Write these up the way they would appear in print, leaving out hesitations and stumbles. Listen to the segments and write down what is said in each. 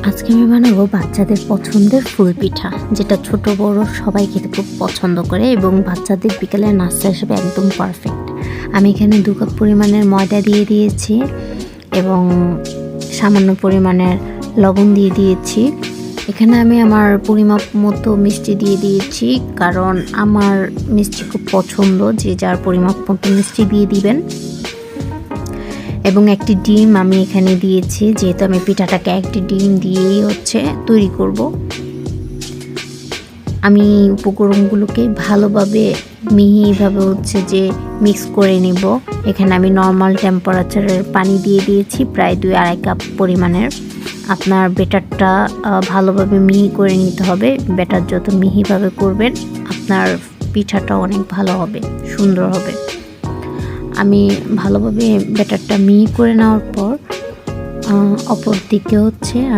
আজকে আমি বানাবো বাচ্চাদের পছন্দের ফুল পিঠা, যেটা ছোট বড় সবাই খেতে খুব পছন্দ করে এবং বাচ্চাদের বিকেলের নাস্তা হিসেবে একদম পারফেক্ট। আমি এখানে 2 কাপ পরিমাণের ময়দা দিয়ে দিয়েছি এবং সামান্য পরিমাণের লবণ দিয়ে দিয়েছি। এখানে আমি আমার পরিমাপ মতো মিষ্টি দিয়ে দিয়েছি, কারণ আমার মিষ্টি খুব পছন্দ, যে যার পরিমাপ মতো মিষ্টি দিয়ে দিবেন। এবং একটি ডিম আমি এখানে দিয়েছি, যেহেতু আমি পিঠাটাকে একটি ডিম দিয়েই তৈরি করব। আমি উপকরণগুলোকে ভালোভাবে মিহিভাবে যে মিক্স করে নিব। এখানে আমি নর্মাল টেম্পারেচারের পানি দিয়ে দিয়েছি প্রায় 2-2.5 কাপ পরিমাণের। আপনার ব্যাটারটা ভালোভাবে মিহি করে নিতে হবে। ব্যাটার যত মিহিভাবে করবেন আপনার পিঠাটা অনেক ভালো হবে, সুন্দর হবে। আমি ভালোভাবে ব্যাটারটা মিহি করে নেওয়ার পর অপর দিকে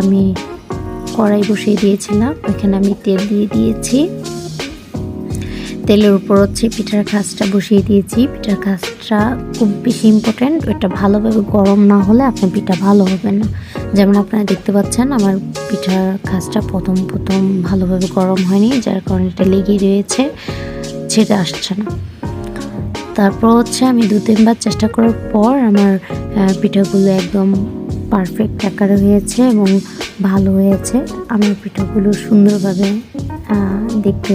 আমি কড়াই বসিয়ে দিয়েছিলাম। এখানে আমি তেল দিয়ে দিয়েছি। তেলের উপর পিঠার খাঁজটা বসিয়ে দিয়েছি। পিঠার খাঁজটা খুব বেশি ইম্পর্ট্যান্ট, ওটা ভালোভাবে গরম না হলে আপনার পিঠা ভালো হবে না। যেমন আপনারা দেখতে পাচ্ছেন আমার পিঠার খাঁজটা প্রথম ভালোভাবে গরম হয়নি, যার কারণে এটা লেগে রয়েছে, ছেড়ে আসছে না। তারপর আমি 2-3 বার চেষ্টা করার পর আমার পিঠাগুলো একদম পারফেক্ট আকারে হয়েছে এবং ভালো হয়েছে। আমার পিঠাগুলো সুন্দরভাবে দেখতে